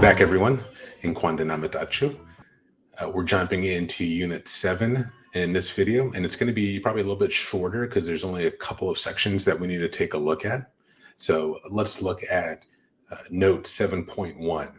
back, everyone. In Kwandanamatatu. We're jumping into Unit 7 in this video, and it's going to be probably a little bit shorter because there's only a couple of sections that we need to take a look at. So let's look at Note 7.1.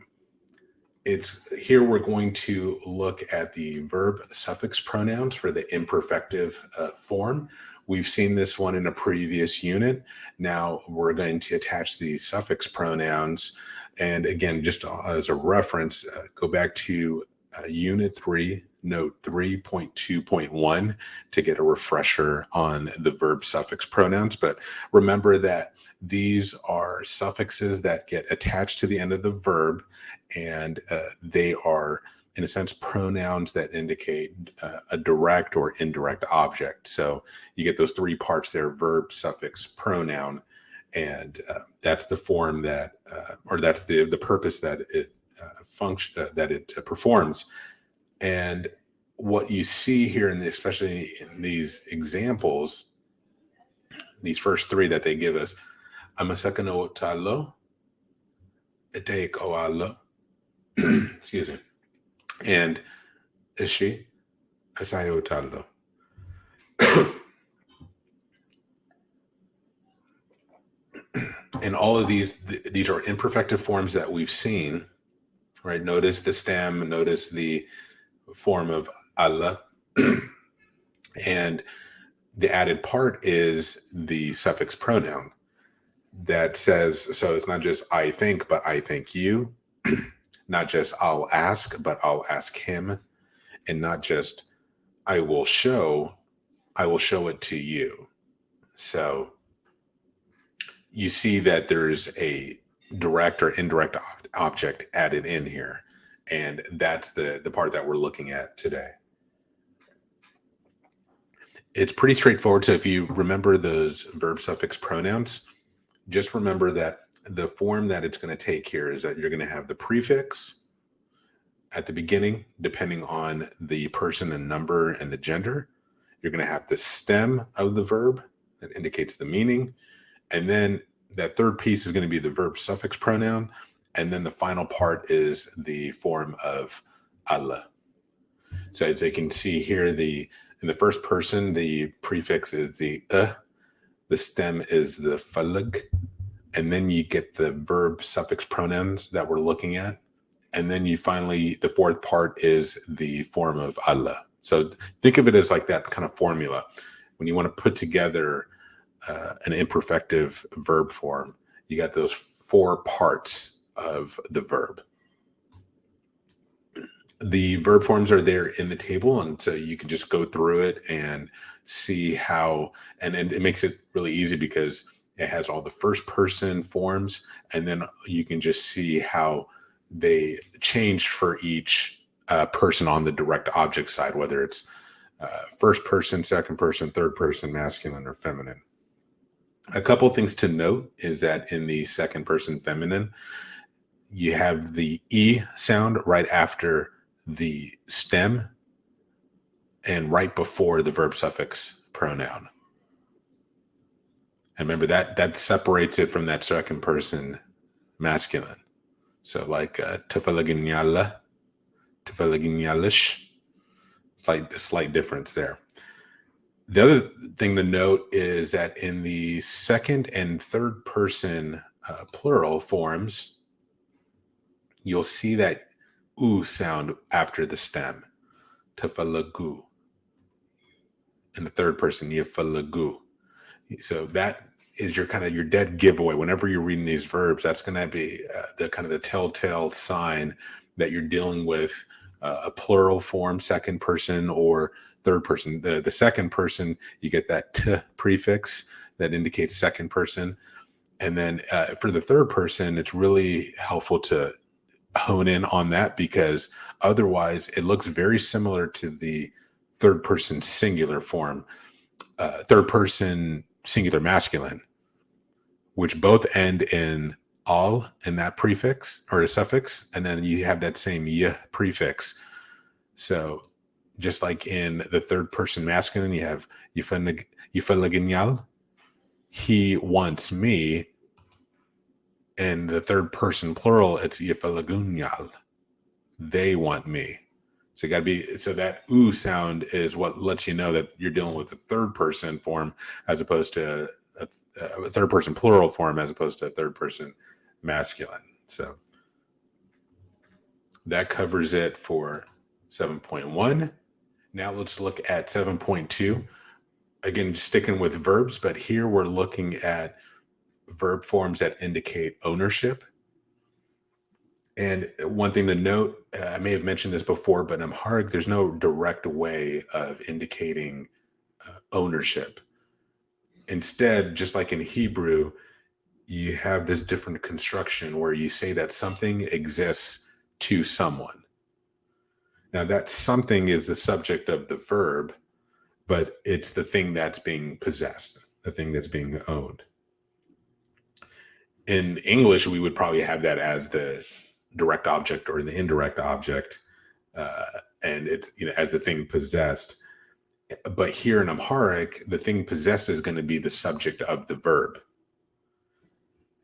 Here we're going to look at the verb suffix pronouns for the imperfective form. We've seen this one in a previous unit. Now we're going to attach the suffix pronouns. And again, just as a reference, go back to Unit 3, Note 3.2.1 to get a refresher on the verb suffix pronouns. But remember that these are suffixes that get attached to the end of the verb, and they are, in a sense, pronouns that indicate a direct or indirect object. So you get those three parts there: verb, suffix, pronoun. And that's the form that, or that's the purpose that it performs. And what you see here, especially in these examples, these first three that they give us, amasakano talo, ete koalo, excuse me, and ishi asayo talo. And all of these are imperfective forms that we've seen, right? Notice the stem, notice the form of Allah, and the added part is the suffix pronoun that says, so it's not just I think, but I think you, not just I'll ask, but I'll ask him, and not just I will show it to you. So you see that there's a direct or indirect object added in here. And that's the part that we're looking at today. It's pretty straightforward. So if you remember those verb suffix pronouns, just remember that the form that it's going to take here is that you're going to have the prefix at the beginning, depending on the person and number and the gender. You're going to have the stem of the verb that indicates the meaning. And then that third piece is going to be the verb suffix pronoun. And then the final part is the form of Allah. So as you can see here, in the first person, the prefix is the stem is the falag, and then you get the verb suffix pronouns that we're looking at. And then the fourth part is the form of Allah. So think of it as like that kind of formula. When you want to put together an imperfective verb form, you got those four parts of the verb. The verb forms are there in the table, and so you can just go through it and see how, and it makes it really easy because it has all the first person forms, and then you can just see how they change for each person on the direct object side, whether it's first person, second person, third person, masculine or feminine. A couple of things to note is that in the second person feminine, you have the E sound right after the stem and right before the verb suffix pronoun. And remember that separates it from that second person masculine. So like tefalaginyala, tefalaginyalish, slight difference there. The other thing to note is that in the second and third person plural forms, you'll see that oo sound after the stem, tefalagu. In the third person, yefalagu. So that is your dead giveaway. Whenever you're reading these verbs, that's going to be the telltale sign that you're dealing with a plural form, second person or third person. The second person, you get that t prefix that indicates second person. And then for the third person, it's really helpful to hone in on that, because otherwise it looks very similar to the third person singular form, third person singular masculine, which both end in al in that prefix or a suffix, and then you have that same y prefix. So just like in the third person masculine, you have yifalaginyal, he wants me, And the third person plural, it's ifalagunyal. They want me. So you got to be, so that oo sound is what lets you know that you're dealing with a third person form as opposed to a third person plural form as opposed to a third person masculine. So that covers it for 7.1. Now let's look at 7.2. Again, sticking with verbs, but here we're looking at verb forms that indicate ownership. And one thing to note, I may have mentioned this before, but in Amharic, there's no direct way of indicating ownership. Instead, just like in Hebrew, you have this different construction where you say that something exists to someone. Now, that something is the subject of the verb, but it's the thing that's being possessed, the thing that's being owned. In English, we would probably have that as the direct object or the indirect object, and it's, you know, as the thing possessed. But here in Amharic, the thing possessed is going to be the subject of the verb.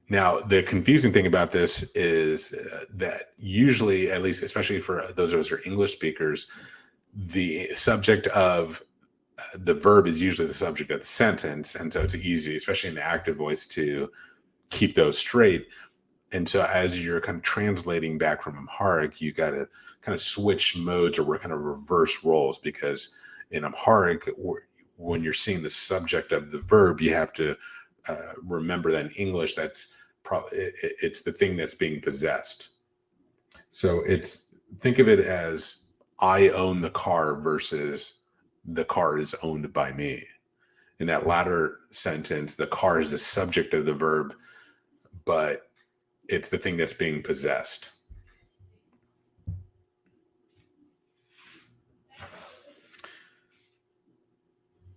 Now, the confusing thing about this is that usually, at least especially for those of us who are English speakers, the subject of the verb is usually the subject of the sentence. And so it's easy, especially in the active voice, to keep those straight. And so as you're kind of translating back from Amharic, you got to kind of switch modes or kind of reverse roles, because in Amharic, when you're seeing the subject of the verb, you have to remember that in English, it's the thing that's being possessed. So think of it as I own the car versus the car is owned by me. In that latter sentence, the car is the subject of the verb, but it's the thing that's being possessed.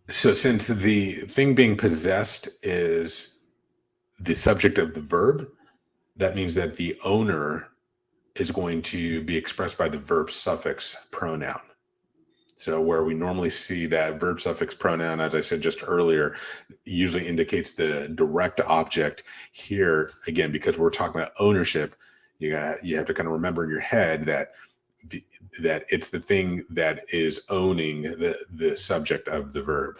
So since the thing being possessed is the subject of the verb, that means that the owner is going to be expressed by the verb suffix pronoun. So where we normally see that verb suffix pronoun, as I said just earlier, usually indicates the direct object. Here, again, because we're talking about ownership, you have to kind of remember in your head that it's the thing that is owning the subject of the verb.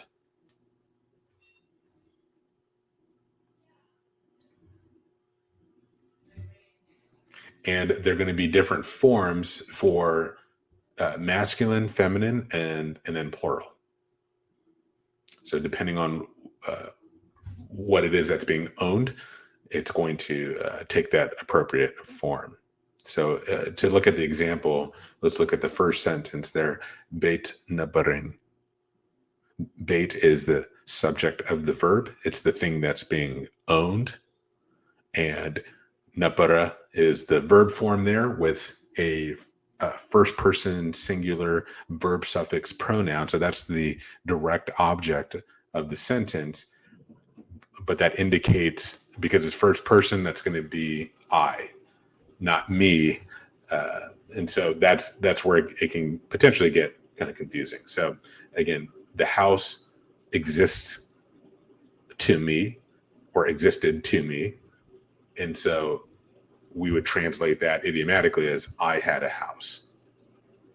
And they're going to be different forms for masculine, feminine, and then plural. So depending on what it is that's being owned, it's going to take that appropriate form. So to look at the example, let's look at the first sentence there. Beit nabarin. Beit is the subject of the verb. It's the thing that's being owned. And nabara is the verb form there with a first person singular verb suffix pronoun. So that's the direct object of the sentence. But that indicates, because it's first person, that's going to be I, not me. And so that's where it can potentially get kind of confusing. So again, the house exists to me or existed to me. And so we would translate that idiomatically as I had a house.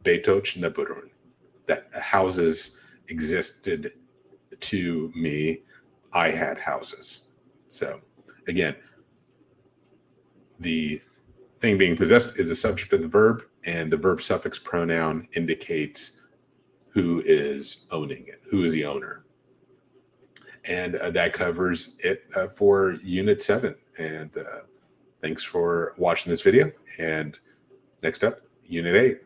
Betoch naburun. That houses existed to me. I had houses. So again, the thing being possessed is the subject of the verb, and the verb suffix pronoun indicates who is owning it, who is the owner. And that covers it for Unit 7. And thanks for watching this video. And next up, Unit 8.